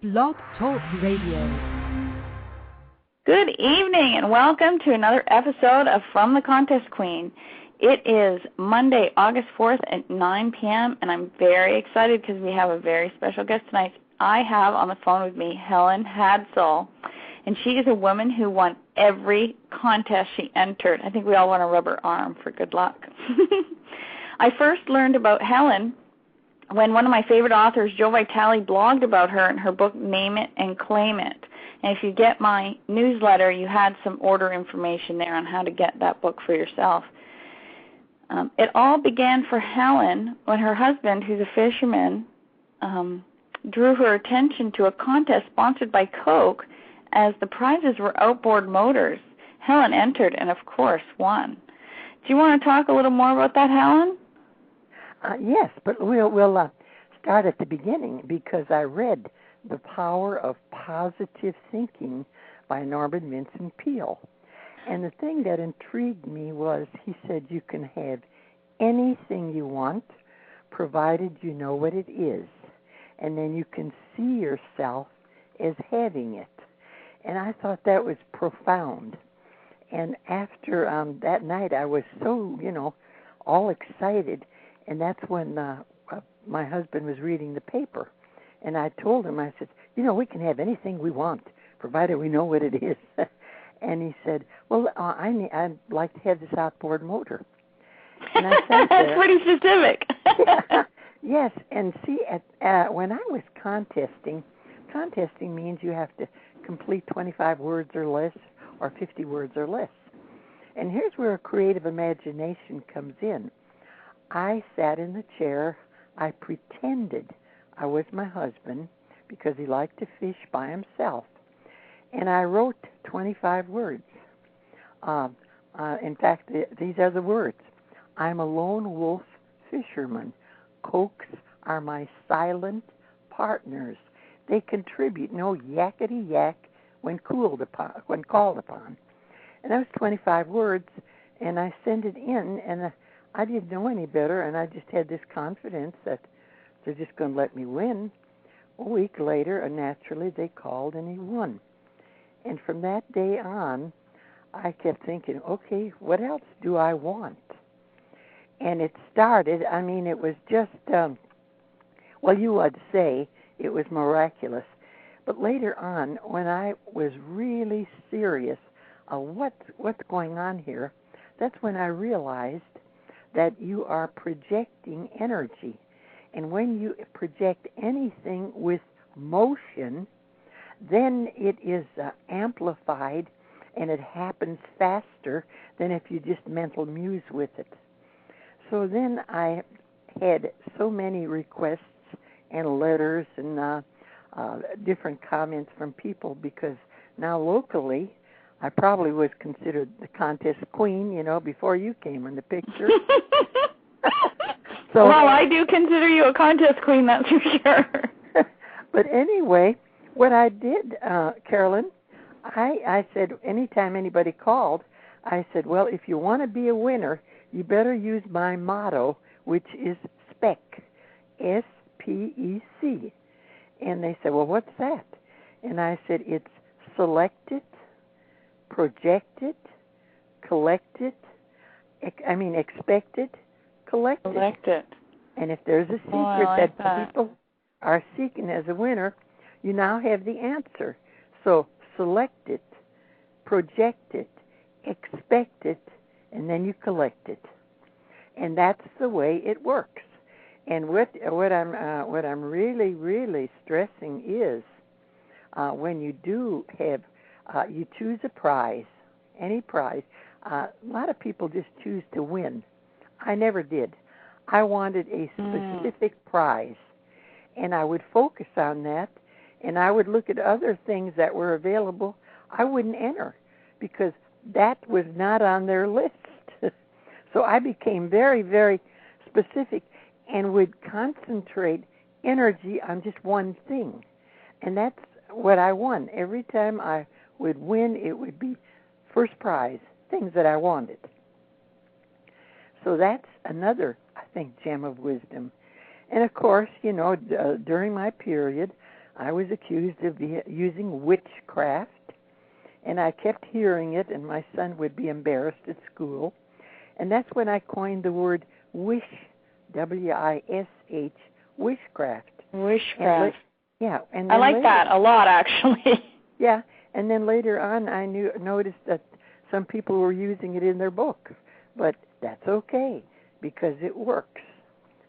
Blog Talk Radio. Good evening and welcome to another episode of From the Contest Queen. It is Monday, August 4th at 9 p.m. and I'm very excited because we have a very special guest tonight. I have on the phone with me Helene Hadsell, and she is a woman who won every contest she entered. I think we all want to rub her arm for good luck. I first learned about Helen when one of my favorite authors, Joe Vitale, blogged about her in her book Name It and Claim It. And if you get my newsletter, you had some order information there on how to get that book for yourself. It all began for Helen when her husband, who's a fisherman, drew her attention to a contest sponsored by Coke as the prizes were outboard motors. Helen entered and, of course, won. Do you want to talk a little more about that, Helen? Yes, but we'll start at the beginning because I read The Power of Positive Thinking by Norman Vincent Peale. And the thing that intrigued me was he said you can have anything you want provided you know what it is. And then you can see yourself as having it. And I thought that was profound. And after that night, I was so, all excited. And that's when my husband was reading the paper. And I told him, I said, we can have anything we want, provided we know what it is. And he said, well, I'd like to have this outboard motor. And I sat there. That's pretty specific. Yeah. Yes, and see, when I was contesting means you have to complete 25 words or less or 50 words or less. And here's where a creative imagination comes in. I sat in the chair. I pretended I was my husband because he liked to fish by himself. And I wrote 25 words. In fact, these are the words. I'm a lone wolf fisherman. Cokes are my silent partners. They contribute no yakety yak when called upon. And that was 25 words, and I sent it in, and I didn't know any better, and I just had this confidence that they're just going to let me win. A week later, naturally, they called, and he won. And from that day on, I kept thinking, okay, what else do I want? And it started, it was just, you would say it was miraculous. But later on, when I was really serious of what's going on here, that's when I realized that you are projecting energy. And when you project anything with motion, then it is amplified and it happens faster than if you just mental muse with it. So then I had so many requests and letters and different comments from people because now locally I probably was considered the contest queen, before you came in the picture. So, well, I do consider you a contest queen, that's for sure. But anyway, what I did, Carolyn, I said anytime anybody called, I said, well, if you want to be a winner, you better use my motto, which is SPEC, S-P-E-C. And they said, well, what's that? And I said, it's select it, project it, collect it, expect it, collect it. And if there's a secret that people are seeking as a winner, you now have the answer. So select it, project it, expect it, and then you collect it. And that's the way it works. And what I'm really, really stressing is when you do have, you choose a prize, any prize. A lot of people just choose to win. I never did. I wanted a specific prize, and I would focus on that, and I would look at other things that were available. I wouldn't enter because that was not on their list. So I became very, very specific and would concentrate energy on just one thing. And that's what I won. Every time I would win, it would be first prize, things that I wanted. So that's another, I think, gem of wisdom. And, of course, during my period, I was accused of using witchcraft, and I kept hearing it, and my son would be embarrassed at school. And that's when I coined the word wish, W-I-S-H, wishcraft. Wishcraft. And I like that a lot, actually. Yeah, and then later on I noticed that some people were using it in their books, but that's okay because it works.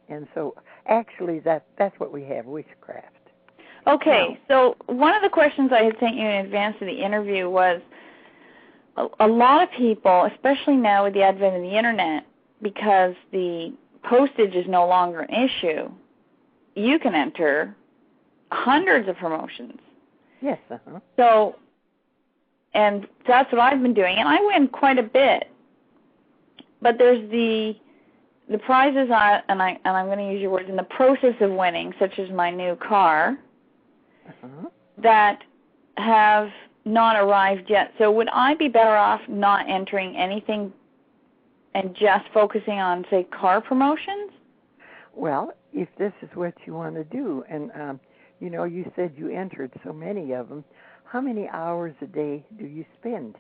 And so actually that's what we have, witchcraft. Okay, so one of the questions I had sent you in advance of the interview was a lot of people, especially now with the advent of the Internet, because the postage is no longer an issue, you can enter hundreds of promotions. Yes, So, and that's what I've been doing, and I win quite a bit. But there's the prizes, and I'm going to use your words, in the process of winning, such as my new car, that have not arrived yet. So would I be better off not entering anything and just focusing on, say, car promotions? Well, if this is what you want to do, and you said you entered so many of them, how many hours a day do you spend?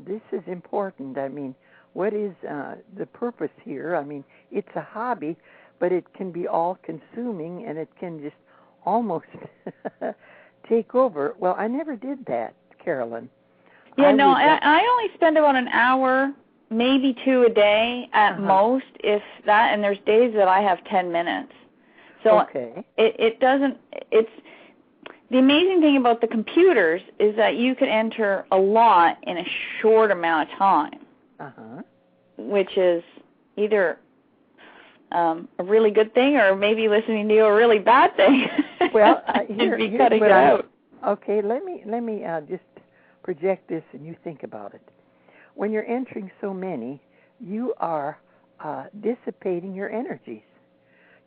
This is important. I mean, what is the purpose here? I mean, it's a hobby, but it can be all-consuming, and it can just almost take over. Well, I never did that, Carolyn. Yeah, I only spend about an hour, maybe 2 a day at most, if that, and there's days that I have 10 minutes. So it's the amazing thing about the computers is that you can enter a lot in a short amount of time, which is either a really good thing or maybe listening to you a really bad thing. Well, here's cutting it out. Okay, let me just project this and you think about it. When you're entering so many, you are dissipating your energies.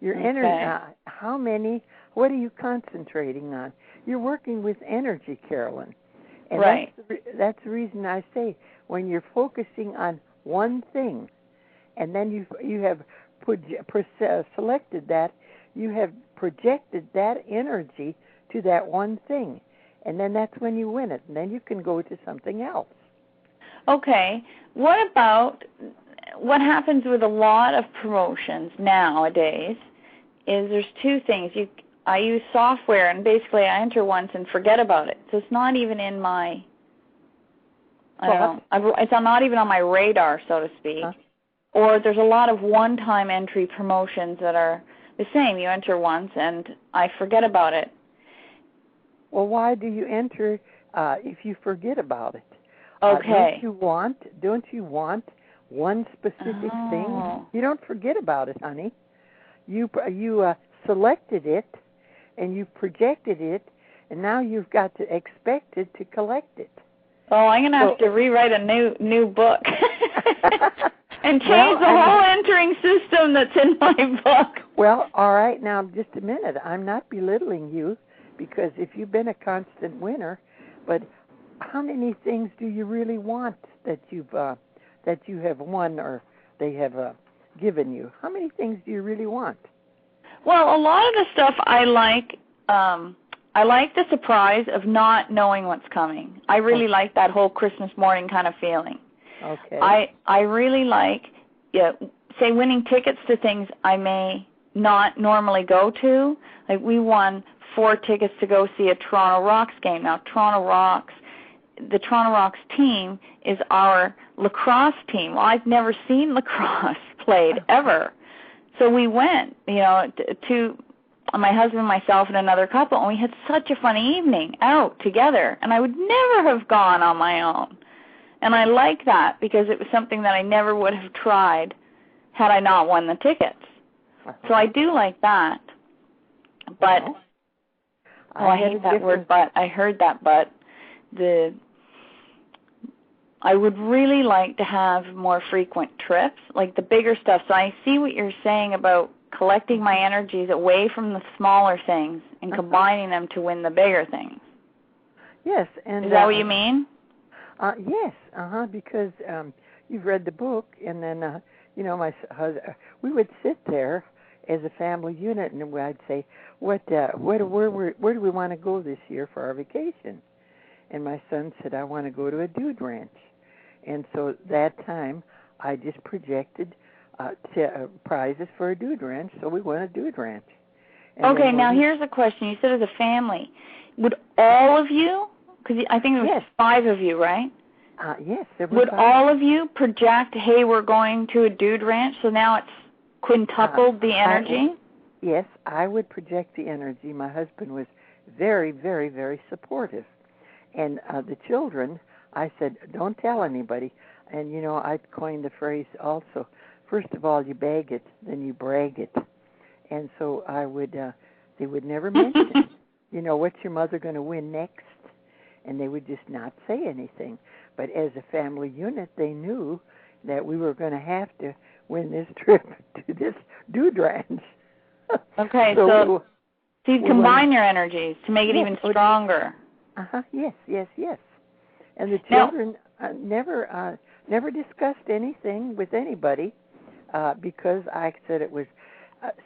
Your energy. How many? What are you concentrating on? You're working with energy, Carolyn. And that's the reason I say when you're focusing on one thing, and then you have selected that, you have projected that energy to that one thing, and then that's when you win it, and then you can go to something else. Okay. What happens with a lot of promotions nowadays is there's two things. I use software, and basically I enter once and forget about it. So it's not even in my, it's not even on my radar, so to speak. Or there's a lot of one-time entry promotions that are the same. You enter once, and I forget about it. Well, why do you enter if you forget about it? Okay. Don't you want one specific thing? You don't forget about it, honey. You selected it, and you projected it, and now you've got to expect it to collect it. Oh, I'm going to have to rewrite a new book and change the whole entering system that's in my book. Well, all right, now just a minute. I'm not belittling you, because if you've been a constant winner, but how many things do you really want that you have won or they have given you? How many things do you really want? Well, a lot of the stuff I like. I like the surprise of not knowing what's coming. I really like that whole Christmas morning kind of feeling. Okay. I really like, say, winning tickets to things I may not normally go to. Like we won 4 tickets to go see a Toronto Rocks game. Now, the Toronto Rocks team is our lacrosse team. Well, I've never seen lacrosse played ever. So we went, to my husband, myself, and another couple, and we had such a fun evening out together, and I would never have gone on my own. And I like that because it was something that I never would have tried had I not won the tickets. So I do like that. But, I hate that word, but. I heard that, but. I would really like to have more frequent trips, like the bigger stuff. So I see what you're saying about collecting my energies away from the smaller things and combining them to win the bigger things. Yes. And is that what you mean? Yes, because you've read the book, and then, my husband, we would sit there as a family unit, and I'd say, where do we want to go this year for our vacation? And my son said, I want to go to a dude ranch. And so that time, I just projected prizes for a dude ranch, so we went a dude ranch. And okay, now here's a question. You said as a family. Would all of you, because I think there was 5 of you, right? Yes. Would all of you project, hey, we're going to a dude ranch, so now it's quintupled the energy? Yes, I would project the energy. My husband was very, very, very supportive. And the children, I said, don't tell anybody. And, you know, I coined the phrase also, first of all, you bag it, then you brag it. And so I would, they would never mention, you know, what's your mother going to win next? And they would just not say anything. But as a family unit, they knew that we were going to have to win this trip to this dude ranch. Okay, so you combine your energies to make it even stronger. Yes. And the children never discussed anything with anybody because I said it was,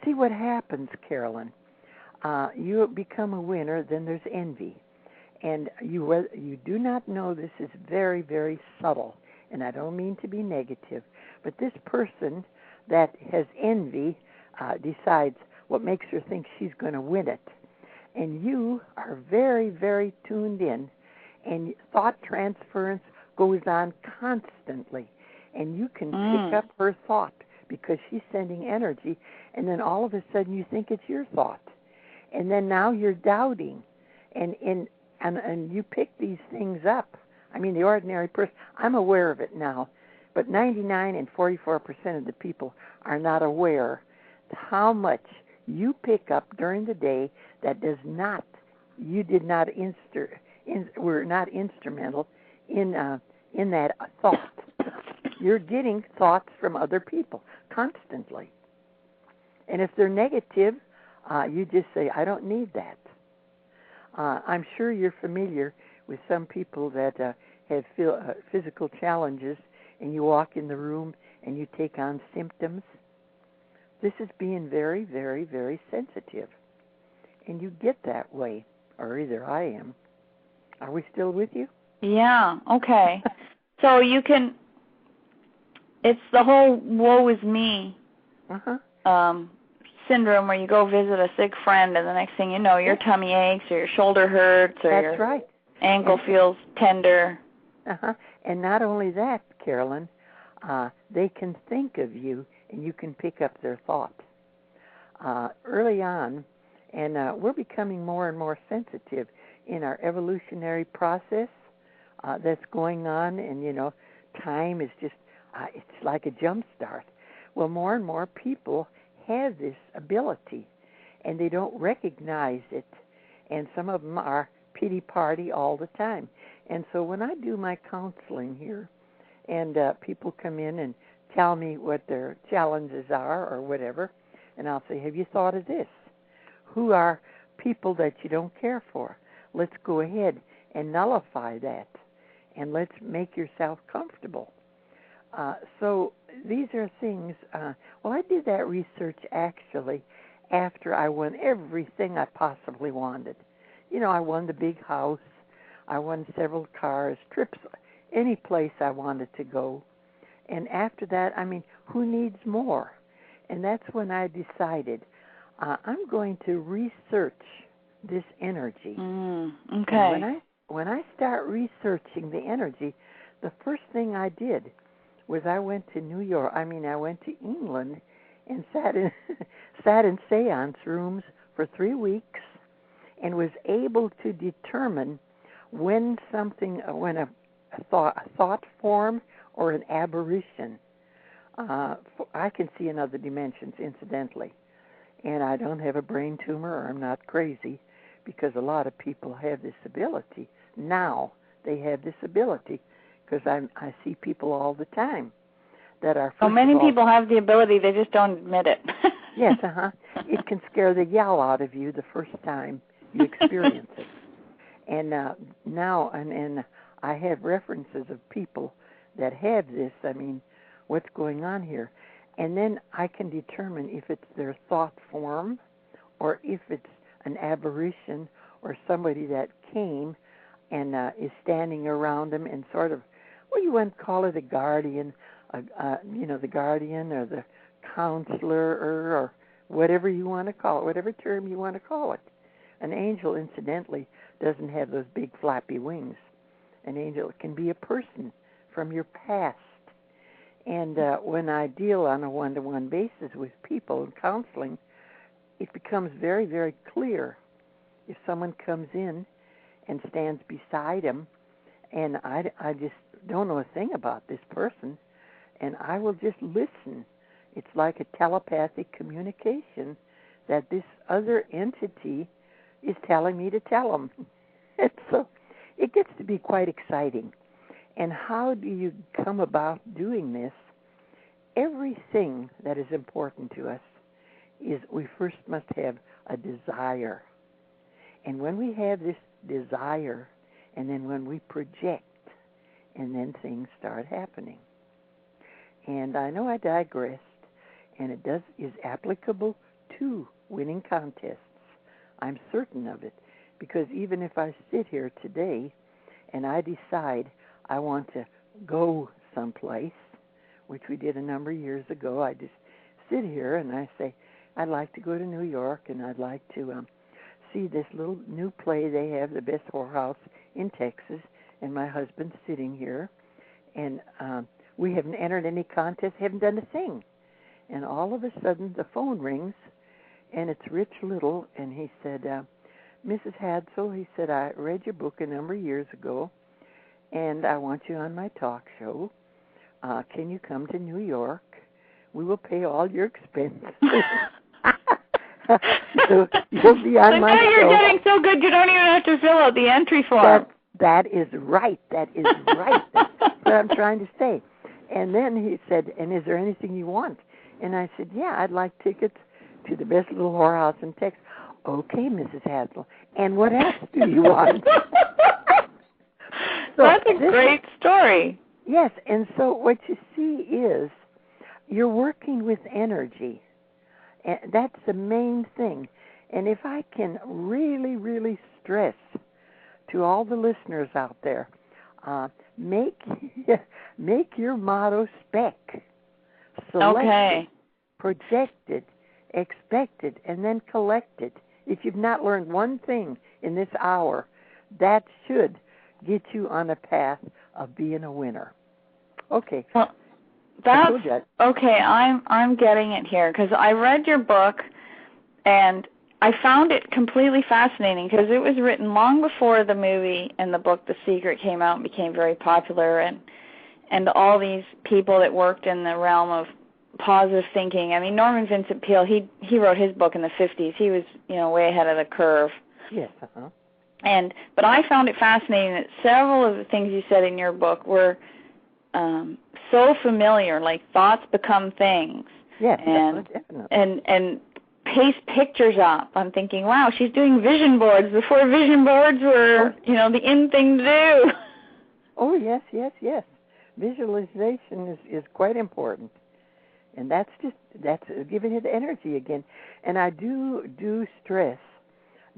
see what happens, Carolyn. You become a winner, then there's envy. And you do not know, this is very, very subtle, and I don't mean to be negative, but this person that has envy decides what makes her think she's going to win it. And you are very, very tuned in, and thought transference goes on constantly. And you can pick up her thought because she's sending energy, and then all of a sudden you think it's your thought. And then now you're doubting, and you pick these things up. I mean, the ordinary person, I'm aware of it now, but 99 and 44% of the people are not aware how much you pick up during the day that were not instrumental in that thought. You're getting thoughts from other people constantly. And if they're negative, you just say, I don't need that. I'm sure you're familiar with some people that have physical challenges, and you walk in the room and you take on symptoms. This is being very, very, very sensitive. And you get that way, or either I am. Are we still with you? Yeah, okay. So you can, it's the whole woe is me syndrome where you go visit a sick friend and the next thing you know, your tummy aches or your shoulder hurts or your ankle feels tender. And not only that, Carolyn, they can think of you and you can pick up their thought. Early on, and we're becoming more and more sensitive in our evolutionary process that's going on, and, you know, time is just, it's like a jump start. Well, more and more people have this ability, and they don't recognize it, and some of them are pity party all the time. And so when I do my counseling here, and people come in and tell me what their challenges are or whatever, and I'll say, have you thought of this? Who are people that you don't care for? Let's go ahead and nullify that, and let's make yourself comfortable. So these are things, well, I did that research actually after I won everything I possibly wanted. You know, I won the big house, I won several cars, trips, any place I wanted to go. And after that, I mean, who needs more? And that's when I decided I'm going to research this energy. Okay. When I start researching the energy, the first thing I did was I went to I went to England and sat in seance rooms for 3 weeks and was able to determine when a thought form or an aberration. I can see in other dimensions, incidentally. And I don't have a brain tumor or I'm not crazy, because a lot of people have this ability. Now they have this ability because I see people all the time that are... So many people have the ability, they just don't admit it. Yes, It can scare the yell out of you the first time you experience it. And now, and I have references of people that have this. I mean, what's going on here? And then I can determine if it's their thought form or if it's an apparition or somebody that came and is standing around them and sort of, well, you wouldn't call it a guardian, the guardian or the counselor or whatever you want to call it, whatever term you want to call it. An angel, incidentally, doesn't have those big flappy wings. An angel can be a person from your past. And when I deal on a one-to-one basis with people in counseling, it becomes very, very clear if someone comes in and stands beside him, and I just don't know a thing about this person, and I will just listen. It's like a telepathic communication that this other entity is telling me to tell them. And so it gets to be quite exciting. And how do you come about doing this? Everything that is important to us is we first must have a desire. And when we have this desire, and then when we project, and then things start happening. And I know I digressed, and it is applicable to winning contests. I'm certain of it, because even if I sit here today and I decide I want to go someplace, which we did a number of years ago, I just sit here and I say, I'd like to go to New York, and I'd like to see this little new play they have, the best whorehouse in Texas, and my husband's sitting here, and we haven't entered any contest, haven't done a thing. And all of a sudden the phone rings, and it's Rich Little, and he said, Mrs. Hadsell, he said, I read your book a number of years ago, and I want you on my talk show. Can you come to New York? We will pay all your expenses. So you'll be on my show. So you're getting so good you don't even have to fill out the entry form. That is right. That is right. That's what I'm trying to say. And then he said, and is there anything you want? And I said, yeah, I'd like tickets to the best little whorehouse in Texas. Okay, Mrs. Hadsell. And what else do you want? So that's a great story. Yes, and so what you see is you're working with energy. And that's the main thing. And if I can really, really stress to all the listeners out there, make your motto SPEC. Selected, projected, expected, and then collected. If you've not learned one thing in this hour, that should get you on a path of being a winner. Okay. Well, that's okay. I'm getting it here because I read your book and I found it completely fascinating because it was written long before the movie and the book The Secret came out and became very popular, and all these people that worked in the realm of positive thinking. I mean, Norman Vincent Peale, he wrote his book in the 50s. He was, way ahead of the curve. Yes. But I found it fascinating that several of the things you said in your book were so familiar, like thoughts become things. Yes, definitely. And paste pictures up. I'm thinking, wow, she's doing vision boards before vision boards were, the in thing to do. Oh, yes. Visualization is quite important. And that's giving it energy again. And I do stress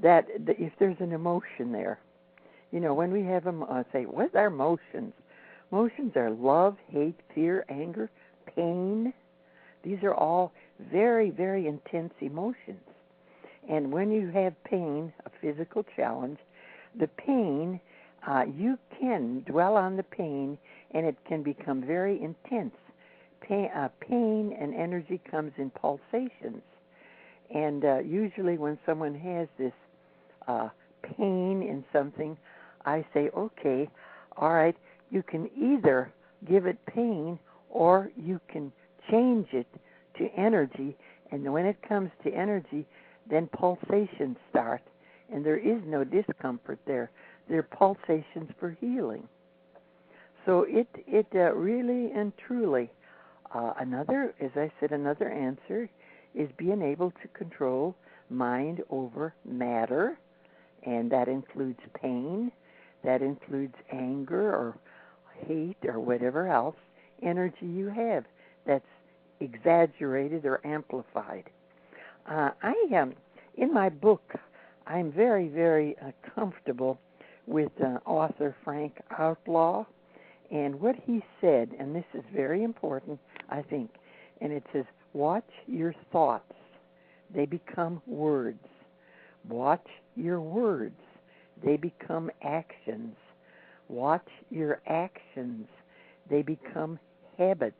that if there's an emotion there, when we have them, say, what's our emotions? Emotions are love, hate, fear, anger, pain. These are all very, very intense emotions. And when you have pain, a physical challenge, the pain, you can dwell on the pain, and it can become very intense. Pain and energy comes in pulsations. And usually when someone has this pain in something, I say, okay, all right, you can either give it pain or you can change it to energy. And when it comes to energy, then pulsations start. And there is no discomfort there. There are pulsations for healing. So it really and truly, another answer is being able to control mind over matter, and that includes pain, that includes anger or hate or whatever else energy you have that's exaggerated or amplified. In my book, I'm very, very comfortable with author Frank Outlaw, and what he said, and this is very important, I think, and it says, watch your thoughts. They become words. Watch your words. They become actions. Watch your actions. They become habits.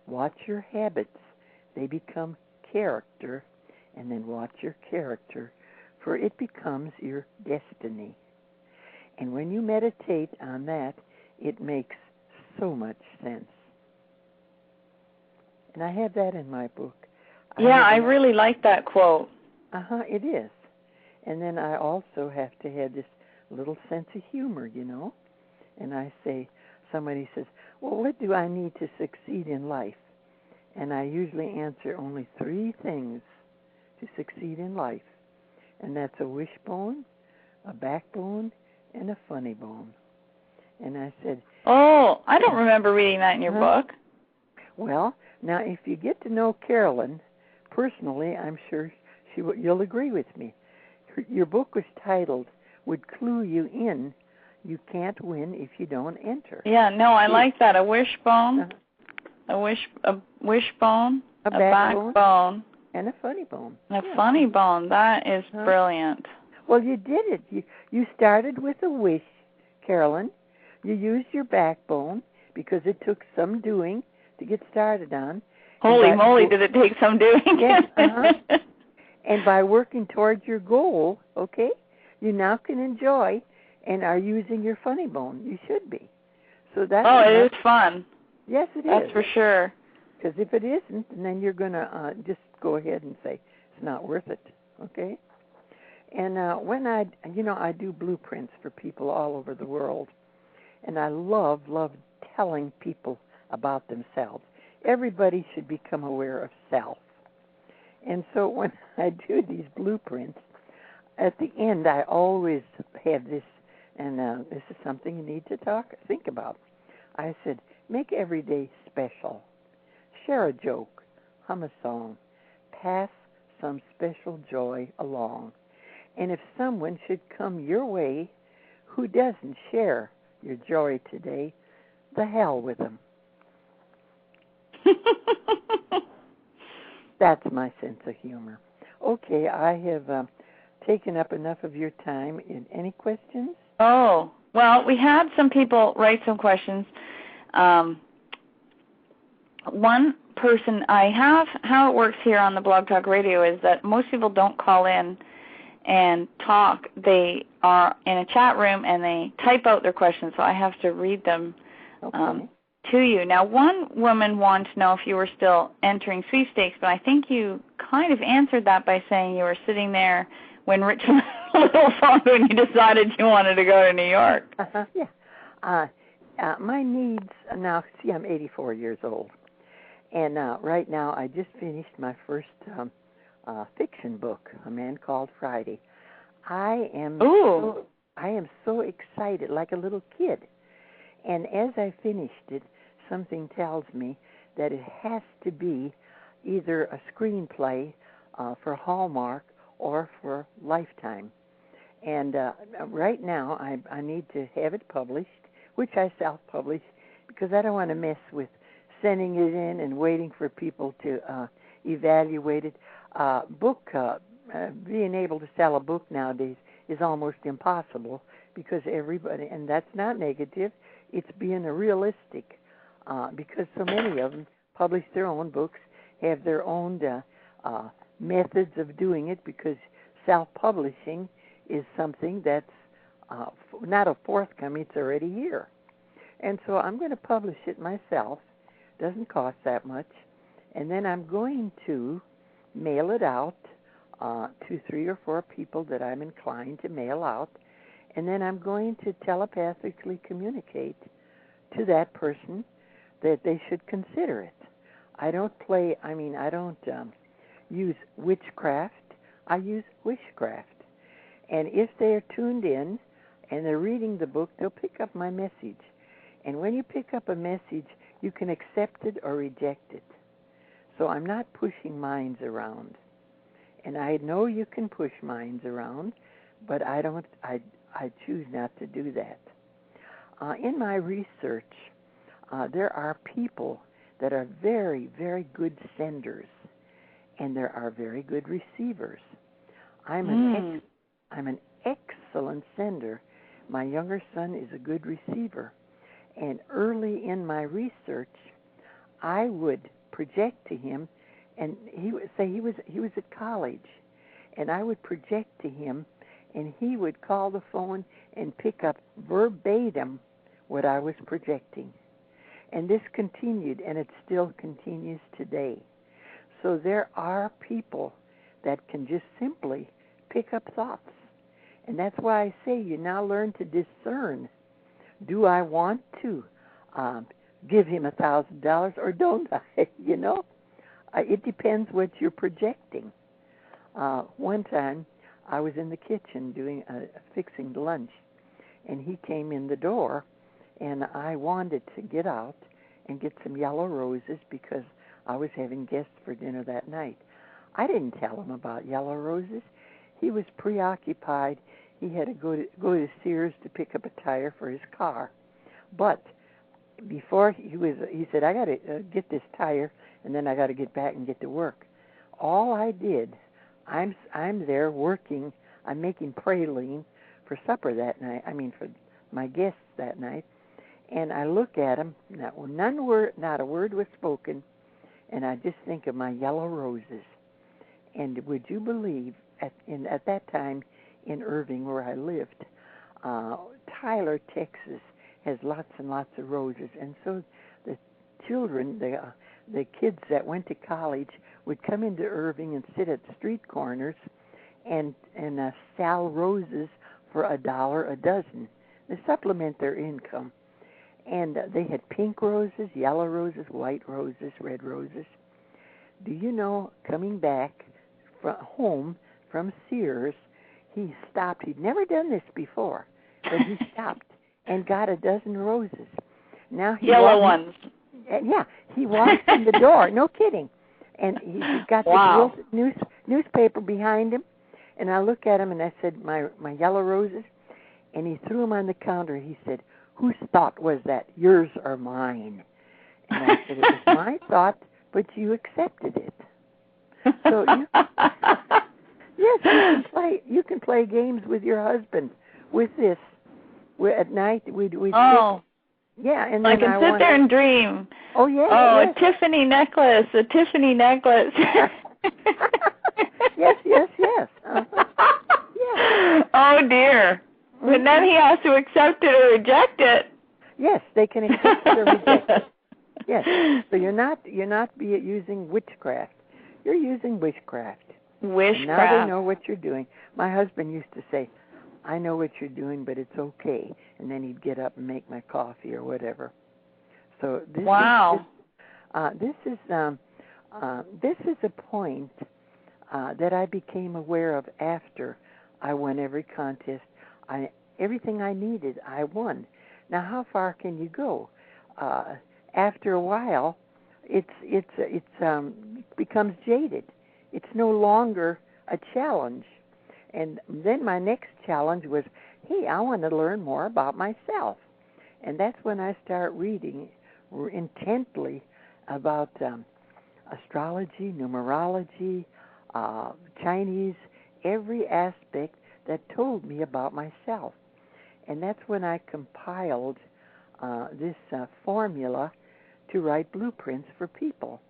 Watch your habits. They become character. And then watch your character, for it becomes your destiny. And when you meditate on that, it makes so much sense. And I have that in my book. I really like that quote. It is. And then I also have to have this little sense of humor, you know. And I say, somebody says, well, what do I need to succeed in life? And I usually answer only 3 things to succeed in life. And that's a wishbone, a backbone, and a funny bone. And I said... Oh, I don't remember reading that in your book. Well, now, if you get to know Carolyn personally, I'm sure you'll agree with me. Your book was titled, Would Clue You In, You Can't Win If You Don't Enter. Yeah, no, I like that. A wishbone, a wishbone, a backbone, and a funny bone. A funny bone. That is brilliant. Well, you did it. You started with a wish, Carolyn. You used your backbone because it took some doing to get started on. Holy moly, did it take some doing? Yes, And by working towards your goal, okay, you now can enjoy and are using your funny bone. You should be. So that's it is fun. Yes, it is. That's for sure. Because if it isn't, then you're going to just go ahead and say, it's not worth it, okay? And when I do blueprints for people all over the world, and I love telling people about themselves. Everybody should become aware of self. And so when I do these blueprints, at the end I always have this, and this is something you need to think about. I said, make every day special. Share a joke, hum a song, pass some special joy along. And if someone should come your way who doesn't share your joy today, the hell with them. That's my sense of humor. Okay, I have taken up enough of your time. Any questions? Oh, well, we had some people write some questions. One person, how it works here on the Blog Talk Radio is that most people don't call in and talk. They are in a chat room and they type out their questions, so I have to read them to you. Now, one woman wanted to know if you were still entering sweepstakes, but I think you kind of answered that by saying you were sitting there when Richard Little phoned when you decided you wanted to go to New York. Yeah. My needs, now, see, I'm 84 years old, and right now I just finished my first fiction book, A Man Called Friday. I am so excited, like a little kid. And as I finished it, something tells me that it has to be either a screenplay for Hallmark or for Lifetime. And right now I need to have it published, which I self-publish, because I don't want to mess with sending it in and waiting for people to evaluate it. Being able to sell a book nowadays is almost impossible because everybody, and that's not negative, it's being realistic because so many of them publish their own books, have their own methods of doing it, because self-publishing is something that's not a forthcoming, it's already here. And so I'm going to publish it myself. Doesn't cost that much. And then I'm going to mail it out to 3 or 4 people that I'm inclined to mail out. And then I'm going to telepathically communicate to that person that they should consider it. I don't use witchcraft. I use WISHcraft. And if they're tuned in and they're reading the book, they'll pick up my message. And when you pick up a message, you can accept it or reject it. So I'm not pushing minds around. And I know you can push minds around, but I don't. I choose not to do that. In my research, there are people that are very, very good senders, and there are very good receivers. I'm an excellent sender. My younger son is a good receiver. And early in my research, I would project to him, and he would say he was at college, and I would project to him, and he would call the phone and pick up verbatim what I was projecting. And this continued, and it still continues today. So there are people that can just simply pick up thoughts. And that's why I say you now learn to discern. Do I want to give him $1,000 or don't I? You know? It depends what you're projecting. One time, I was in the kitchen doing fixing lunch, and he came in the door, and I wanted to get out and get some yellow roses because I was having guests for dinner that night. I didn't tell him about yellow roses. He was preoccupied. He had to go to Sears to pick up a tire for his car. But before he said, I got to get this tire, and then I got to get back and get to work. All I did, I'm there working. I'm making praline for supper that night. I mean, for my guests that night. And I look at him. Not a word was spoken. And I just think of my yellow roses. And would you believe, at that time in Irving, where I lived, Tyler, Texas, has lots and lots of roses. And so the children, the kids that went to college would come into Irving and sit at street corners and sell roses for $1 a dozen to supplement their income. And they had pink roses, yellow roses, white roses, red roses. Do you know, coming back from home from Sears, he stopped. He'd never done this before, but he stopped and got a dozen roses. Now he yellow ones. Yeah, he walked in the door. No kidding. And he's got this newspaper behind him. And I look at him and I said, my yellow roses. And he threw them on the counter. He said, whose thought was that? Yours or mine? And I said, it was my thought, but you accepted it. So yes, you can play games with your husband with this. At night we'd yeah, and I can sit there and dream. Oh yeah. Oh, yes. a Tiffany necklace. Yes. Yeah. Oh dear. But then he has to accept it or reject it. Yes, they can accept it or reject it. Yes. So you're not using witchcraft. You're using wishcraft. Wishcraft. Now they know what you're doing. My husband used to say, I know what you're doing, but it's okay. And then he'd get up and make my coffee or whatever. So this is a point that I became aware of after I won every contest. Everything I needed, I won. Now, how far can you go? After a while, it becomes jaded. It's no longer a challenge. And then my next challenge was, hey, I want to learn more about myself. And that's when I start reading intently about astrology, numerology, Chinese, every aspect that told me about myself. And that's when I compiled this formula to write blueprints for people.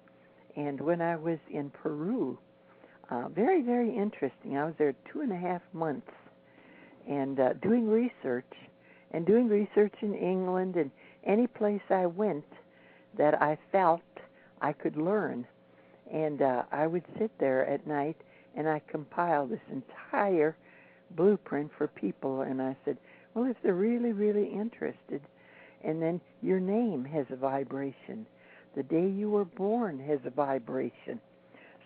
And when I was in Peru, very, very interesting. I was there 2.5 months and doing research in England and any place I went that I felt I could learn. And I would sit there at night and I compiled this entire blueprint for people. And I said, well, if they're really, really interested, and then your name has a vibration. The day you were born has a vibration.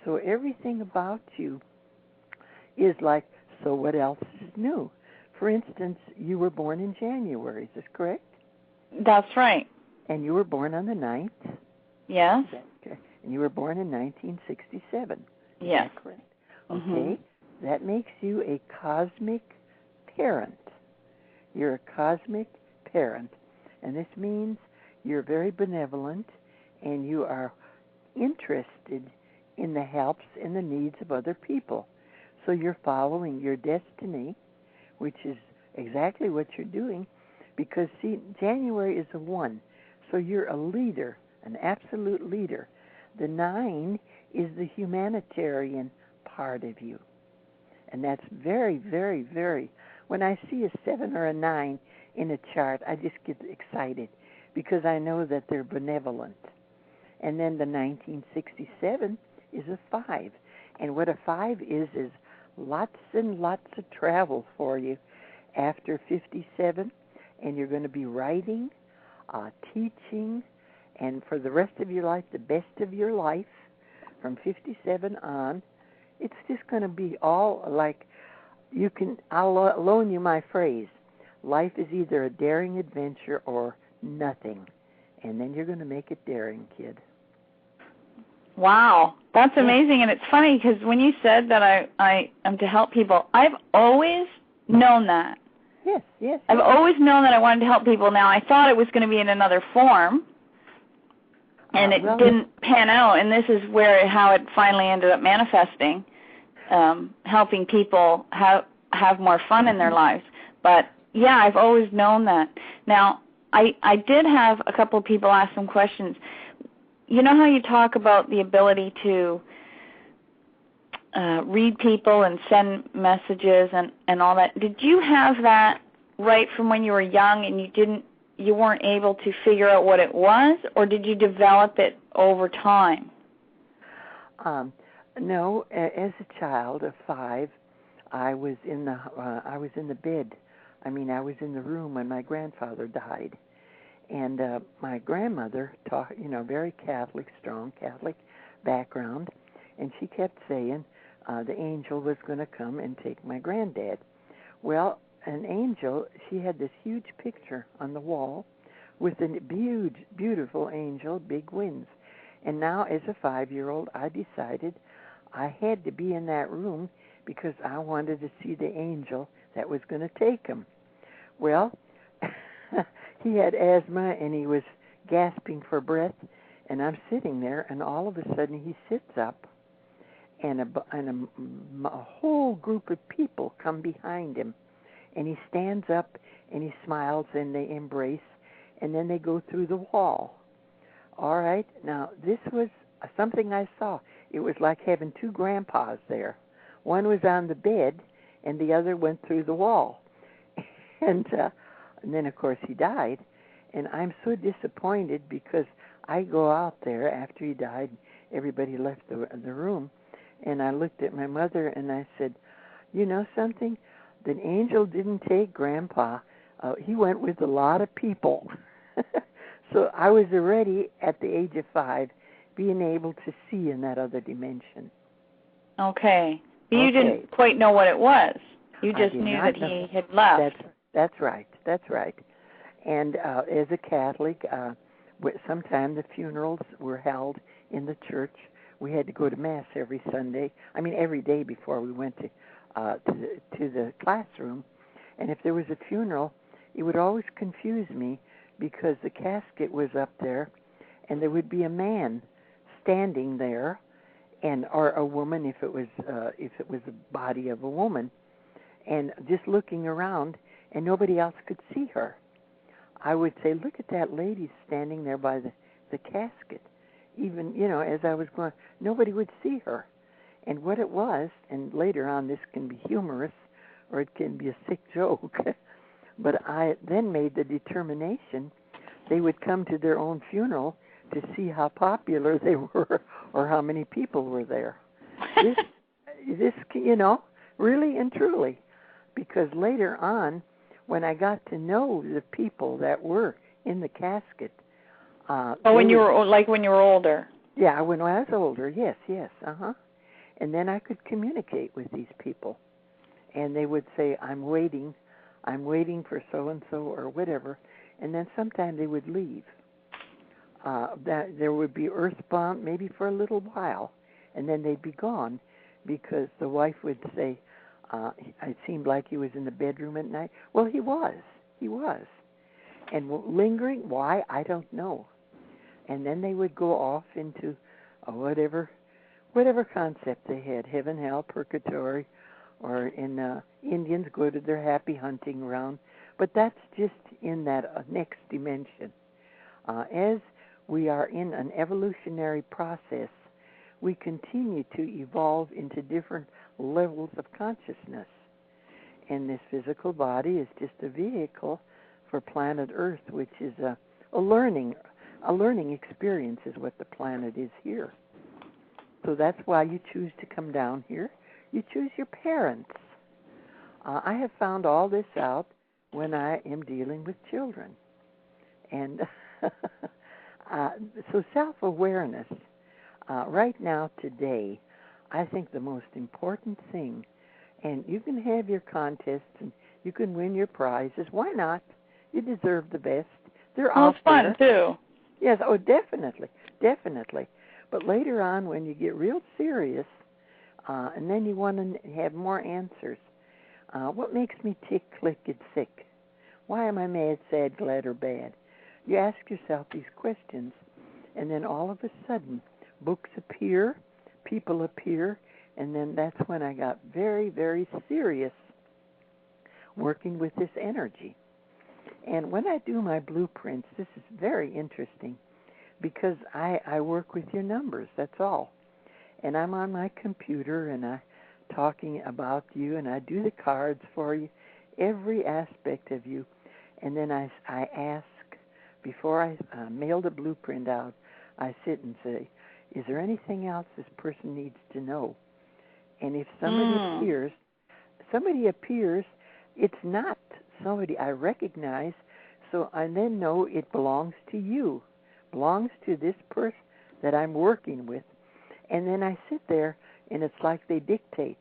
So everything about you is like, so what else is new? For instance, you were born in January, is this correct? That's right. And you were born on the 9th? Yes. Okay. and you were born in 1967. Yes. Is that correct? Okay. That makes you a cosmic parent. You're a cosmic parent, and this means you're very benevolent, and you are interested in the helps and the needs of other people. So you're following your destiny, which is exactly what you're doing, because, see, January is a 1, so you're a leader, an absolute leader. The 9 is the humanitarian part of you, and that's very, very, very, when I see a 7 or a 9 in a chart, I just get excited because I know that they're benevolent. And then the 1967 is a 5, and what a 5 is lots and lots of travel for you after 57, and you're going to be writing, teaching, and for the rest of your life, the best of your life, from 57 on, it's just going to be all like, I'll loan you my phrase, life is either a daring adventure or nothing, and then you're going to make it daring, kid. Wow, that's amazing, and it's funny because when you said that I am to help people, I've always known that. Yes. I've always known that I wanted to help people. Now, I thought it was going to be in another form, and it didn't pan out, and this is how it finally ended up manifesting, helping people have more fun in their lives. But, yeah, I've always known that. Now, I did have a couple of people ask some questions. You know how you talk about the ability to read people and send messages and all that? Did you have that right from when you were young and you weren't able to figure out what it was, or did you develop it over time? No, as a child of 5, I was in the bed. I was in the room when my grandfather died. And my grandmother taught, very Catholic, strong Catholic background, and she kept saying the angel was going to come and take my granddad. Well, an angel, she had this huge picture on the wall with a huge, beautiful angel, big wings. And now, as a 5-year-old, I decided I had to be in that room because I wanted to see the angel that was going to take him. Well, he had asthma, and he was gasping for breath, and I'm sitting there, and all of a sudden he sits up, and a whole group of people come behind him, and he stands up, and he smiles, and they embrace, and then they go through the wall. All right, now this was something I saw. It was like having 2 grandpas there. One was on the bed, and the other went through the wall. And then, of course, he died. And I'm so disappointed because I go out there after he died. Everybody left the room. And I looked at my mother, and I said, you know something? The angel didn't take Grandpa. He went with a lot of people. So I was already, at the age of 5, being able to see in that other dimension. Okay. You didn't quite know what it was. You just knew that he had left. That's right. And as a Catholic, sometimes the funerals were held in the church. We had to go to Mass every Sunday. Every day before we went to the classroom. And if there was a funeral, it would always confuse me because the casket was up there, and there would be a man standing there, or a woman if it was the body of a woman, and just looking around, and nobody else could see her. I would say, look at that lady standing there by the casket. Even, as I was going, nobody would see her. And what it was, and later on this can be humorous or it can be a sick joke, but I then made the determination they would come to their own funeral to see how popular they were or how many people were there. This really and truly. Because later on, when I got to know the people that were in the casket. When you were older? Yeah, when I was older, yes. And then I could communicate with these people. And they would say, I'm waiting for so-and-so or whatever. And then sometimes they would leave. that there would be earthbound maybe for a little while, and then they'd be gone because the wife would say, it seemed like he was in the bedroom at night. Well, he was. And lingering, why, I don't know. And then they would go off into whatever concept they had, heaven, hell, purgatory, or in Indians go to their happy hunting ground. But that's just in that next dimension. As we are in an evolutionary process, we continue to evolve into different levels of consciousness. And this physical body is just a vehicle for planet Earth, which is a learning experience is what the planet is here. So that's why you choose to come down here. You choose your parents. I have found all this out when I am dealing with children. And so self-awareness, right now, today, I think the most important thing, and you can have your contests and you can win your prizes. Why not? You deserve the best. They're out there. It's fun, too. Yes, definitely. But later on, when you get real serious, and then you want to have more answers, what makes me tick, click, and sick? Why am I mad, sad, glad, or bad? You ask yourself these questions, and then all of a sudden, books appear, people appear, and then that's when I got very, very serious working with this energy. And when I do my blueprints, this is very interesting because I work with your numbers, that's all. And I'm on my computer and I'm talking about you and I do the cards for you, every aspect of you. And then I ask, before I mail the blueprint out, I sit and say, is there anything else this person needs to know? And if somebody appears, it's not somebody I recognize, so I then know it belongs to you, belongs to this person that I'm working with. And then I sit there, and it's like they dictate.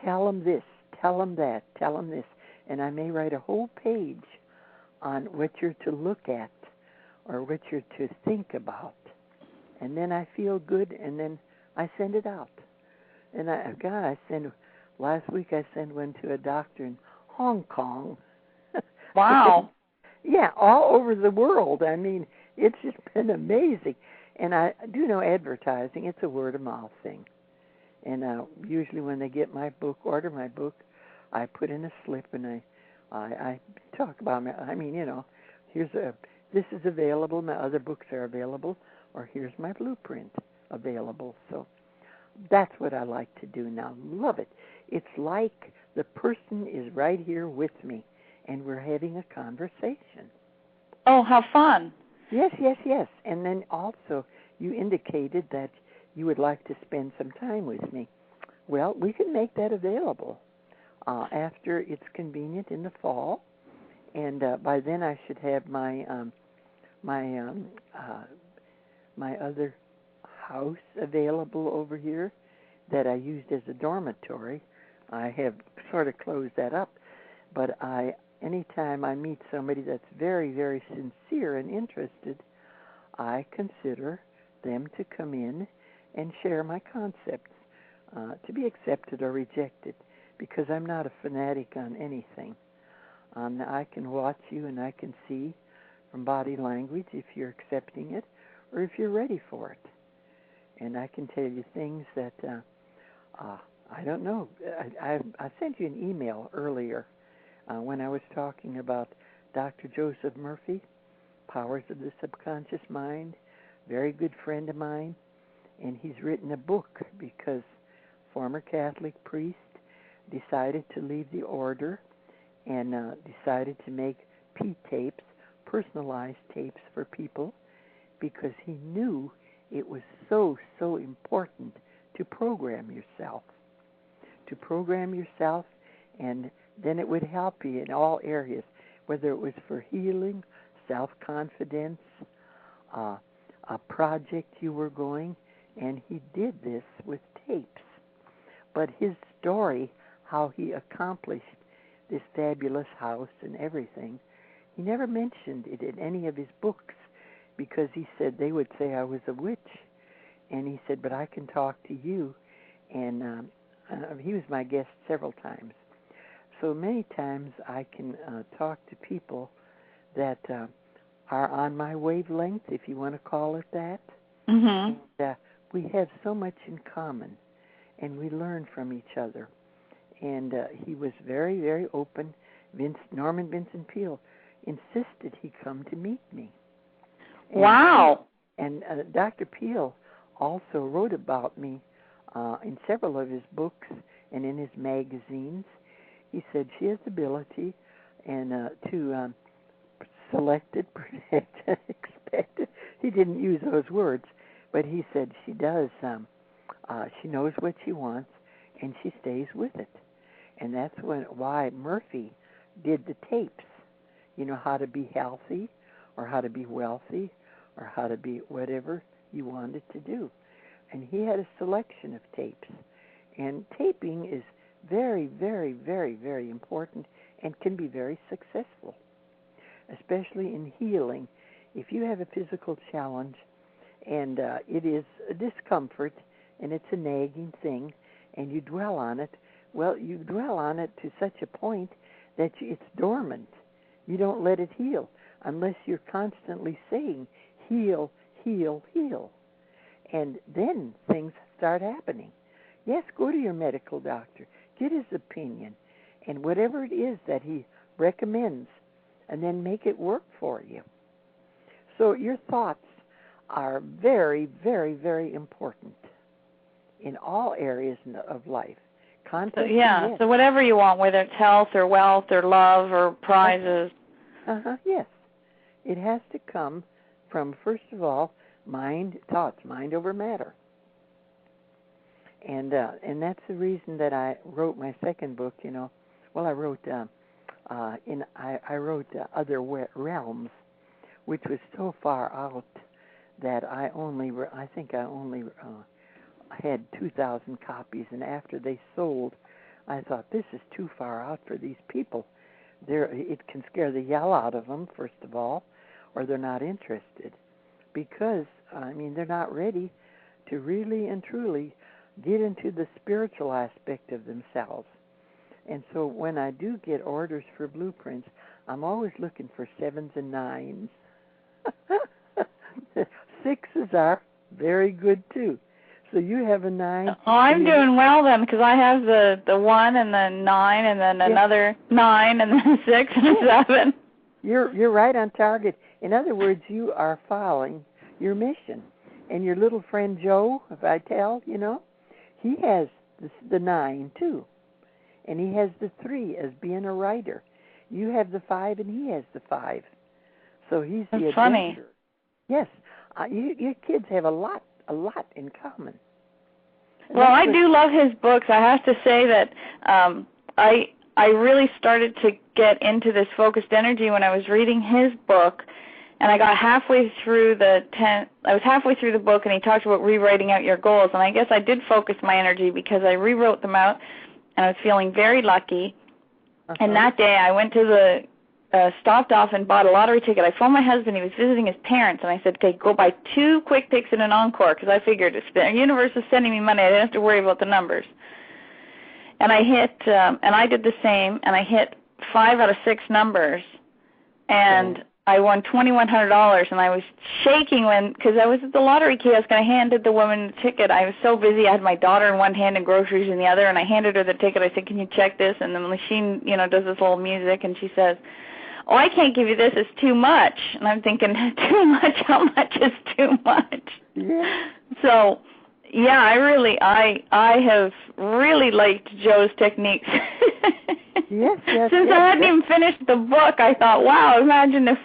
Tell them this, tell them that, tell them this. And I may write a whole page on what you're to look at or what you're to think about. And then I feel good, and then I send it out. And last week I sent one to a doctor in Hong Kong. Wow. Yeah, all over the world. I mean, it's just been amazing. And I do know advertising, it's a word-of-mouth thing. And usually when they get my book, order my book, I put in a slip and I talk about this is available, my other books are available, or here's my blueprint available. So that's what I like to do now. Love it. It's like the person is right here with me, and we're having a conversation. Oh, how fun. Yes. And then also, you indicated that you would like to spend some time with me. Well, we can make that available after it's convenient in the fall. And by then I should have my other house available over here that I used as a dormitory. I have sort of closed that up, but anytime I meet somebody that's very, very sincere and interested, I consider them to come in and share my concepts, to be accepted or rejected, because I'm not a fanatic on anything. I can watch you and I can see from body language if you're accepting it or if you're ready for it. And I can tell you things that I don't know. I sent you an email earlier when I was talking about Dr. Joseph Murphy, Powers of the Subconscious Mind, very good friend of mine, and he's written a book because former Catholic priest decided to leave the order and decided to make P-tapes, personalized tapes for people, because he knew it was so important to program yourself. And then it would help you in all areas, whether it was for healing, self-confidence, a project you were going, and he did this with tapes. But his story, how he accomplished this fabulous house and everything, he never mentioned it in any of his books. because he said they would say I was a witch. And he said, but I can talk to you. And he was my guest several times. So many times I can talk to people that are on my wavelength, if you want to call it that. Mm-hmm. And we have so much in common, and we learn from each other. And he was very, very open. Norman Vincent Peale insisted he come to meet me. And wow. And Dr. Peale also wrote about me in several of his books and in his magazines. He said she has the ability and to select it, protect it, expect it. He didn't use those words, but he said she does. She knows what she wants, and she stays with it. And that's why Murphy did the tapes. You know, how to be healthy or how to be wealthy or how to be whatever you wanted to do. And he had a selection of tapes. And taping is very, very, very, very important and can be very successful, especially in healing. If you have a physical challenge and it is a discomfort and it's a nagging thing and you dwell on it, well, you dwell on it to such a point that it's dormant. You don't let it heal unless you're constantly saying, heal, heal, heal. And then things start happening. Yes, go to your medical doctor. Get his opinion. And whatever it is that he recommends, and then make it work for you. So your thoughts are very, very, very important in all areas of life. So whatever you want, whether it's health or wealth or love or prizes. Yes. It has to come from, first of all, thoughts, mind over matter. And that's the reason that I wrote my second book, you know. Well, I wrote Other Realms, which was so far out that I think I only had 2,000 copies, and after they sold, I thought, this is too far out for these people. It can scare the hell out of them, first of all, or they're not interested, because, they're not ready to really and truly get into the spiritual aspect of themselves. And so when I do get orders for blueprints, I'm always looking for 7s and 9s. 6s are very good, too. So you have a 9. Oh, I'm doing well then, because I have the 1 and the 9 and then another 9 and then a 6 and a 7. You're right on target. In other words, you are following your mission. And your little friend Joe, if I tell, you know, he has the 9 too. And he has the 3 as being a writer. You have the 5 and he has the 5. So he's the adventurer. Funny. Yes. Your kids have a lot in common. Well, I do love his books. I have to say that I really started to get into this focused energy when I was reading his book, and I got halfway through I was halfway through the book, and he talked about rewriting out your goals, and I guess I did focus my energy because I rewrote them out, and I was feeling very lucky. And that day I went to the stopped off and bought a lottery ticket. I phoned my husband. He was visiting his parents, and I said, okay, go buy 2 quick picks and an encore, because I figured if the universe is sending me money, I didn't have to worry about the numbers. And I hit, and I did the same, and I hit 5 out of 6 numbers, and I won $2,100, and I was shaking because I was at the lottery kiosk, and I handed the woman the ticket. I was so busy. I had my daughter in one hand and groceries in the other, and I handed her the ticket. I said, can you check this? And the machine, does this little music, and she says, oh, I can't give you this. It's too much. And I'm thinking, too much? How much is too much? Yeah. So, yeah, I have really liked Joe's techniques. Yes. Since I hadn't even finished the book, I thought, wow, imagine if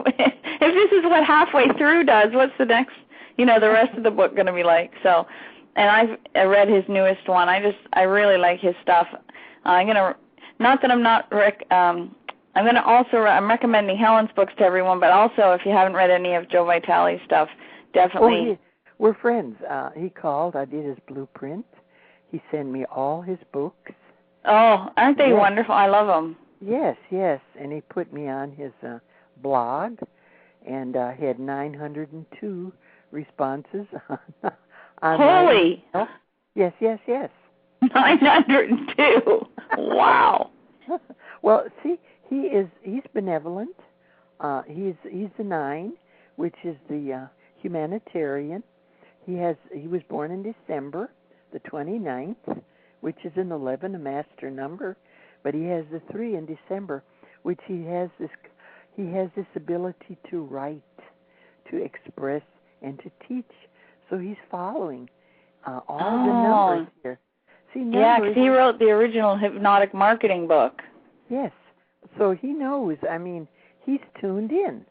this is what halfway through does, what's the next, the rest of the book going to be like? So, and I read his newest one. I really like his stuff. I'm recommending Helen's books to everyone, but also if you haven't read any of Joe Vitale's stuff, definitely. We're friends. He called. I did his blueprint. He sent me all his books. Oh, aren't they wonderful? I love them. Yes. And he put me on his blog, and I had 902 responses on Holy! my email. Yes. 902. Wow. Well, see, he's benevolent. He's the 9, which is the humanitarian. He was born in December the 29th, which is an 11, a master number, but he has the 3 in December, which he has this ability to write, to express, and to teach. So he's following all the numbers here. See, yeah, because he wrote the original hypnotic marketing book. Yes. So he knows. I mean, he's tuned in.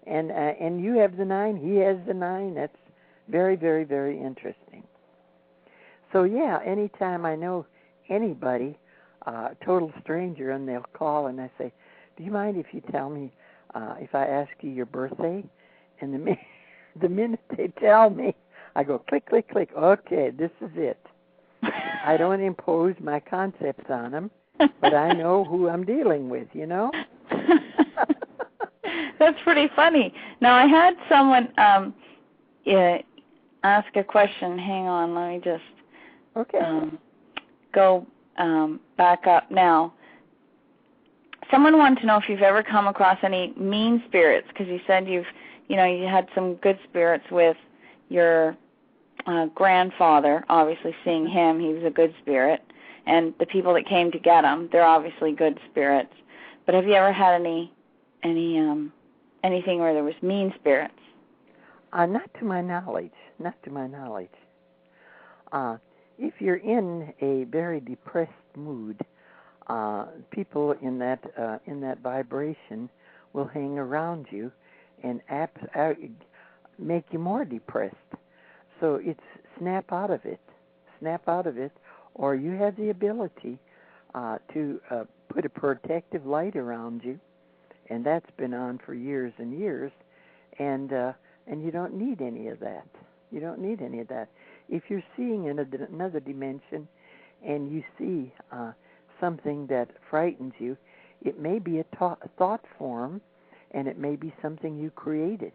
And you have the 9, he has the 9. That's very, very, very interesting. So, yeah, anytime I know anybody, total stranger, and they'll call and I say, do you mind if you tell me if I ask you your birthday? And the minute they tell me, I go click, click, click. Okay, this is it. I don't impose my concepts on them, but I know who I'm dealing with, you know? That's pretty funny. Now, I had someone ask a question. Hang on, let me just go back up now. Someone wanted to know if you've ever come across any mean spirits, because you said you had some good spirits with your grandfather. Obviously, seeing him, he was a good spirit, and the people that came to get him, they're obviously good spirits. But have you ever had anything where there was mean spirits? Not to my knowledge. If you're in a very depressed mood, people in that vibration will hang around you and make you more depressed. So it's snap out of it, or you have the ability to put a protective light around you, and that's been on for years and years, and you don't need any of that. If you're seeing in another dimension and you see something that frightens you, it may be a thought form, and it may be something you created,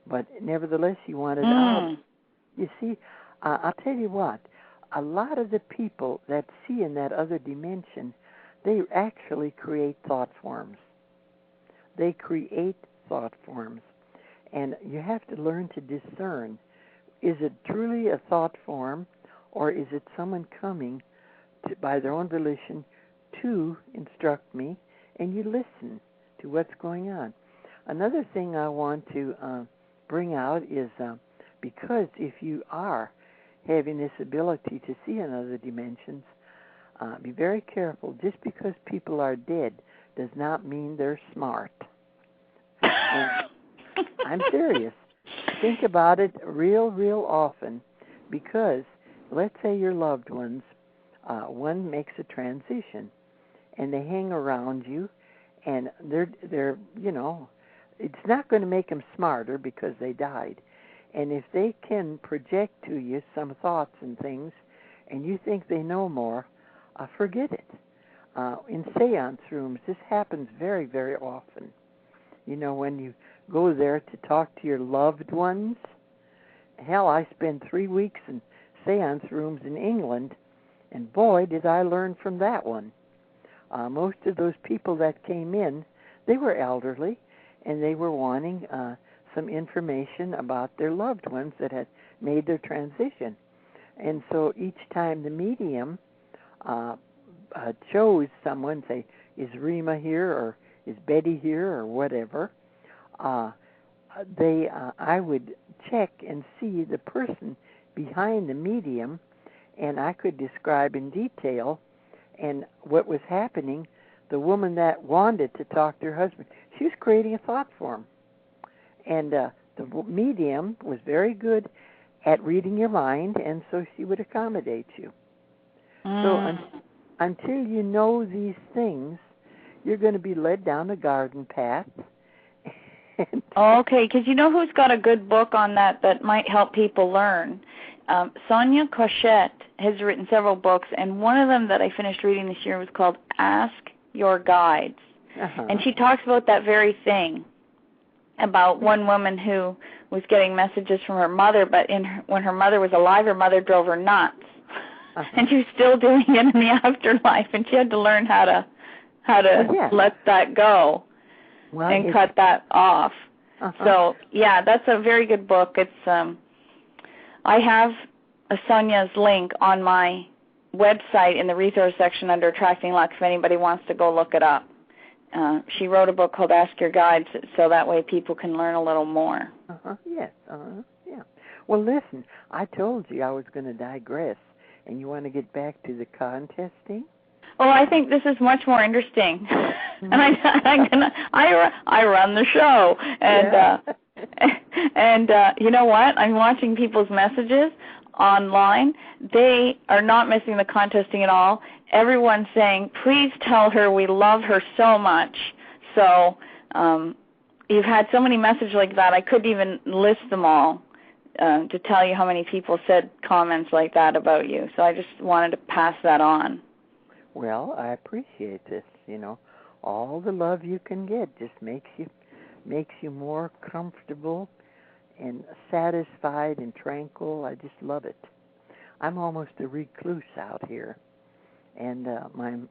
but nevertheless you want it out. You see, I'll tell you what, a lot of the people that see in that other dimension, they actually create thought forms. And you have to learn to discern, is it truly a thought form, or is it someone coming by their own volition to instruct me, and you listen to what's going on. Another thing I want to bring out is because if you are having this ability to see in other dimensions, be very careful. Just because people are dead does not mean they're smart. And I'm serious. Think about it real often, because let's say your loved ones, one makes a transition, and they hang around you, and they're it's not going to make them smarter because they died. And if they can project to you some thoughts and things, and you think they know more, forget it. In seance rooms, this happens very, very often. When you go there to talk to your loved ones, hell, I spent 3 weeks in seance rooms in England, and boy, did I learn from that one. Most of those people that came in, they were elderly, and they were wanting some information about their loved ones that had made their transition. And so each time the medium chose someone, say, is Rima here, or is Betty here, or whatever, I would check and see the person behind the medium, and I could describe in detail and what was happening. The woman that wanted to talk to her husband, she was creating a thought form. And the medium was very good at reading your mind, and so she would accommodate you. So until you know these things, you're going to be led down a garden path. Okay, because you know who's got a good book on that might help people learn? Sonia Cochette has written several books, and one of them that I finished reading this year was called Ask Your Guides. And she talks about that very thing. about one woman who was getting messages from her mother, but when her mother was alive, her mother drove her nuts. And she was still doing it in the afterlife, and she had to learn how to let that go and cut that off. So, yeah, that's a very good book. It's I have Sonia's link on my website in the resource section under Attracting Luck if anybody wants to go look it up. She wrote a book called Ask Your Guides, so that way people can learn a little more. Yes, yeah. Well, listen, I told you I was going to digress. And you want to get back to the contesting? Well, I think this is much more interesting, and I run the show, and and you know what? I'm watching people's messages online. They are not missing the contesting at all. Everyone's saying, "Please tell her we love her so much." So you've had so many messages like that. I couldn't even list them all. To tell you how many people said comments like that about you. So I just wanted to pass that on. Well, I appreciate this. You know, all the love you can get just makes you more comfortable and satisfied and tranquil. I just love it. I'm almost a recluse out here. And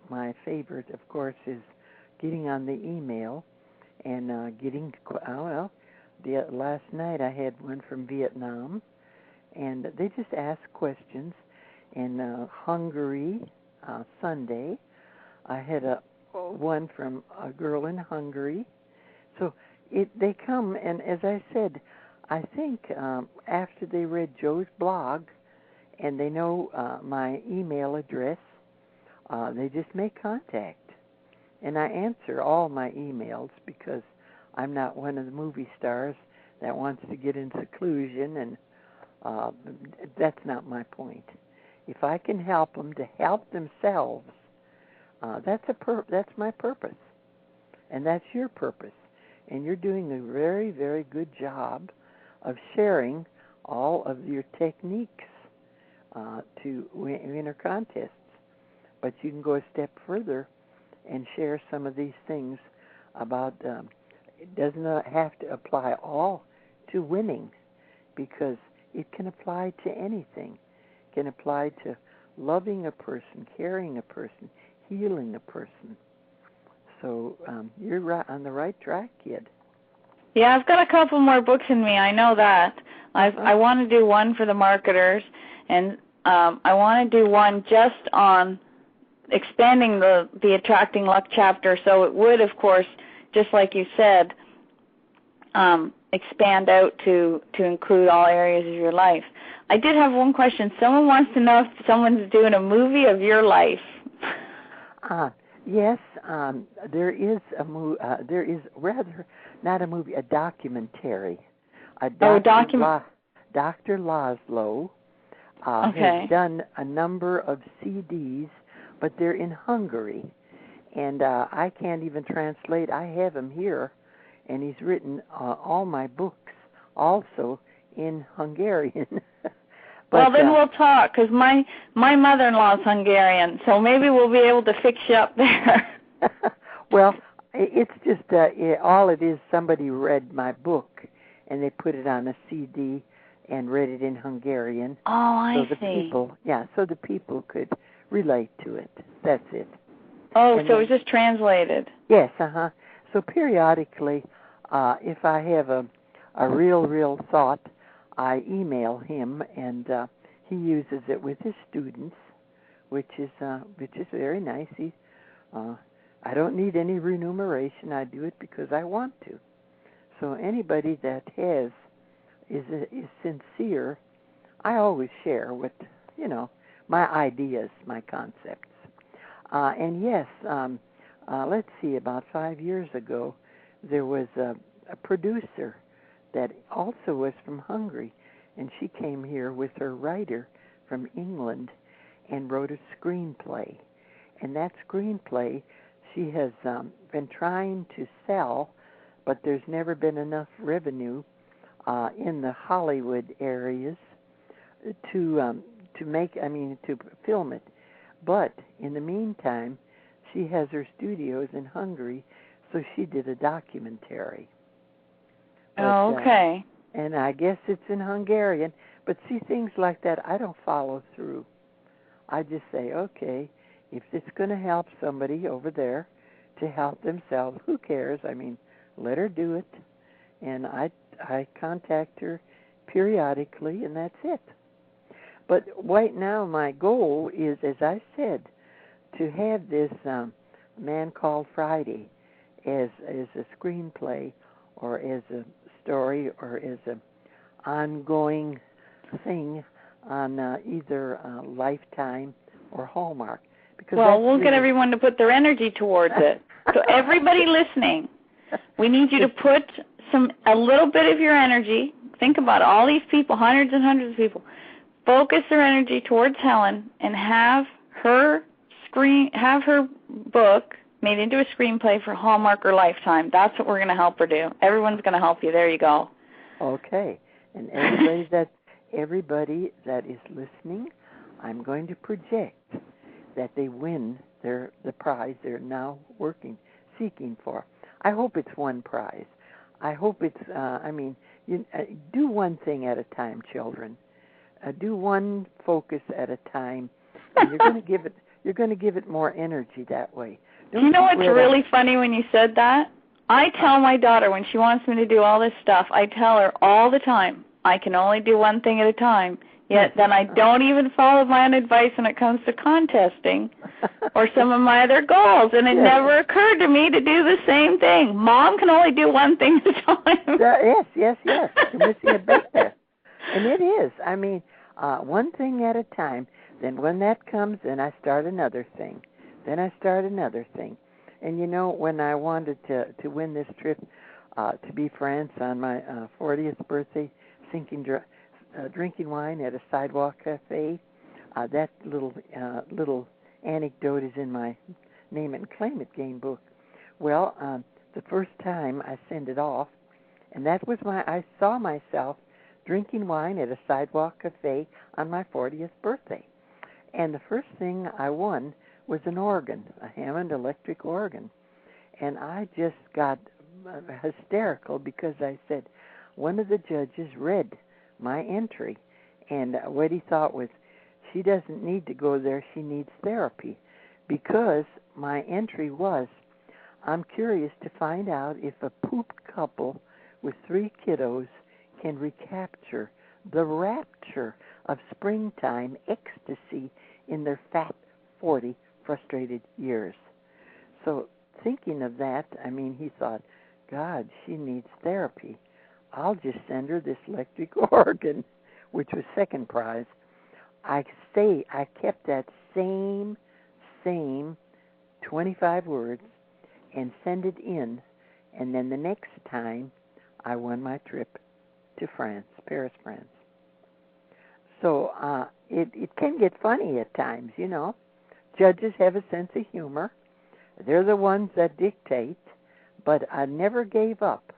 my favorite, of course, is getting on the email and last night I had one from Vietnam, and they just asked questions. In Hungary, Sunday, I had one from a girl in Hungary. So they come, and as I said, I think after they read Joe's blog and they know my email address, they just make contact. And I answer all my emails because I'm not one of the movie stars that wants to get in seclusion, and that's not my point. If I can help them to help themselves, that's my purpose, and that's your purpose. And you're doing a very, very good job of sharing all of your techniques to winner contests. But you can go a step further and share some of these things about it does not have to apply all to winning, because it can apply to anything. It can apply to loving a person, caring a person, healing a person. So you're right on the right track, kid. Yeah, I've got a couple more books in me. I know that. I want to do one for the marketers, and I want to do one just on expanding the Attracting Luck chapter, so it would, of course, just like you said, expand out to include all areas of your life. I did have one question. Someone wants to know if someone's doing a movie of your life. Yes, there is not a movie, a documentary. Dr. Laszlo has done a number of CDs, but they're in Hungary, and I can't even translate. I have him here, and he's written all my books also in Hungarian. But, well, then we'll talk, because my mother-in-law is Hungarian, so maybe we'll be able to fix you up there. Well, it's just all it is, somebody read my book, and they put it on a CD and read it in Hungarian. Oh, I see. So the people could relate to it. That's it. Oh, and so it was just translated. Yes, So periodically, if I have a real thought, I email him, and he uses it with his students, which is very nice. I don't need any remuneration. I do it because I want to. So anybody that is sincere, I always share with my ideas, my concepts. And yes, let's see, about 5 years ago, there was a producer that also was from Hungary, and she came here with her writer from England and wrote a screenplay. And that screenplay she has been trying to sell, but there's never been enough revenue in the Hollywood areas to film it. But in the meantime, she has her studios in Hungary, so she did a documentary. But, okay. And I guess it's in Hungarian. But see, things like that, I don't follow through. I just say, okay, if it's going to help somebody over there to help themselves, who cares? I mean, let her do it. And I contact her periodically, and that's it. But right now, my goal is, as I said, to have this Man Called Friday as a screenplay or as a story or as an ongoing thing on either Lifetime or Hallmark. Because we'll get everyone to put their energy towards it. So everybody listening, we need you to put a little bit of your energy. Think about all these people, hundreds and hundreds of people. Focus their energy towards Helen and have her book made into a screenplay for Hallmark or Lifetime. That's what we're going to help her do. Everyone's going to help you. There you go. Okay. And everybody that is listening, I'm going to project that they win the prize they're now seeking for. I hope it's one prize. I hope it's, do one thing at a time, children. Do one focus at a time. And you're going to give it more energy that way. You know what's really funny when you said that? I tell my daughter when she wants me to do all this stuff, I tell her all the time, I can only do one thing at a time. Yet then I don't even follow my own advice when it comes to contesting or some of my other goals. And it never occurred to me to do the same thing. Mom can only do one thing at a time. Yes. You're missing a bit there. And it is. I mean, one thing at a time. Then when that comes, then I start another thing. Then I start another thing. And, you know, when I wanted to win this trip to be France on my 40th birthday, drinking wine at a sidewalk cafe, that little anecdote is in my Name It and Claim It game book. Well, the first time I sent it off, and that was I saw myself drinking wine at a sidewalk cafe on my 40th birthday. And the first thing I won was an organ, a Hammond electric organ. And I just got hysterical because I said, one of the judges read my entry, and what he thought was, she doesn't need to go there, she needs therapy. Because my entry was, I'm curious to find out if a pooped couple with 3 kiddos can recapture the rapture of springtime ecstasy in their fat 40 frustrated years. So thinking of that, I mean, he thought, God, she needs therapy. I'll just send her this electric organ, which was second prize. I kept that same 25 words and send it in, and then the next time I won my trip to France, Paris, France. So it can get funny at times, you know. Judges have a sense of humor. They're the ones that dictate, but I never gave up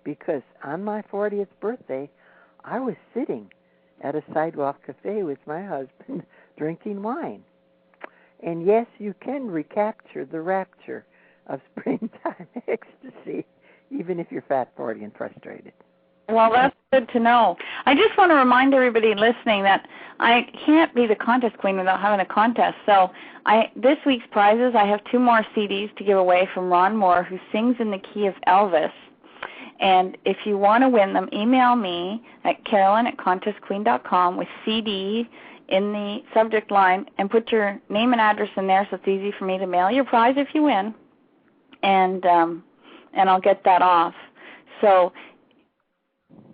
because on my 40th birthday, I was sitting at a sidewalk cafe with my husband drinking wine. And yes, you can recapture the rapture of springtime ecstasy, even if you're fat, 40, and frustrated. Well, that's good to know. I just want to remind everybody listening that I can't be the contest queen without having a contest. So this week's prizes, I have 2 more CDs to give away from Ron Moore, who sings in the key of Elvis. And if you want to win them, email me at carolyn@contestqueen.com with CD in the subject line and put your name and address in there so it's easy for me to mail your prize if you win. And I'll get that off. So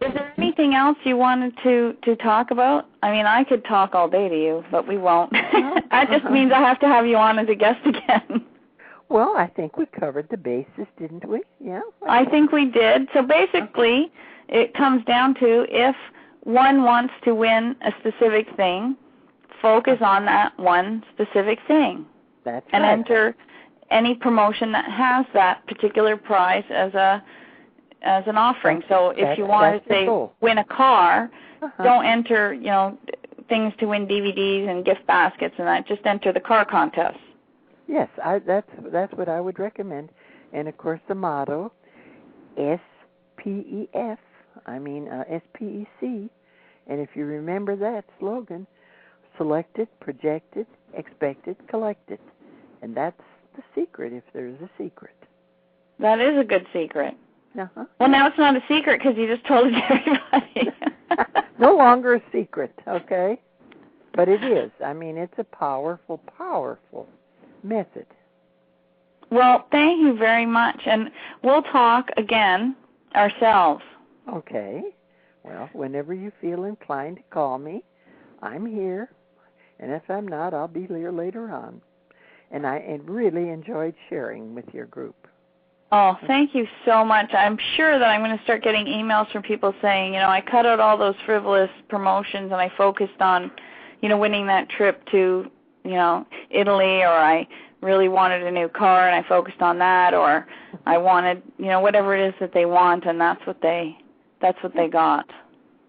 is there anything else you wanted to talk about? I mean, I could talk all day to you, but we won't. That just means I have to have you on as a guest again. Well, I think we covered the basis, didn't we? Yeah. I think we did. So basically, it comes down to if one wants to win a specific thing, focus on that one specific thing. That's and right. Enter any promotion that has that particular prize as an offering. So if you want to say win a car, don't enter, things to win DVDs and gift baskets and that. Just enter the car contest. Yes, that's what I would recommend. And of course the motto, SPEF, SPEC. And if you remember that slogan, selected, projected, expected, collected. And that's the secret, if there's a secret. That is a good secret. Uh-huh. Well, now it's not a secret because you just told it to everybody. No longer a secret, okay? But it is. It's a powerful, powerful method. Well, thank you very much. And we'll talk again ourselves. Okay. Well, whenever you feel inclined to call me, I'm here. And if I'm not, I'll be here later on. And I really enjoyed sharing with your group. Oh, thank you so much. I'm sure that I'm going to start getting emails from people saying, I cut out all those frivolous promotions and I focused on, winning that trip to, Italy, or I really wanted a new car and I focused on that, or I wanted, whatever it is that they want, and that's what they got.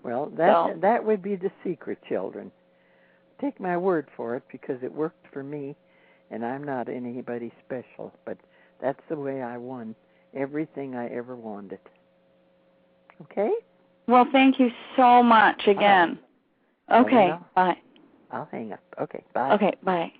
Well, that would be the secret, children. Take my word for it, because it worked for me, and I'm not anybody special, but that's the way I won everything I ever wanted. Okay? Well, thank you so much again. Right. Okay, bye. I'll hang up. Okay, bye. Okay, bye.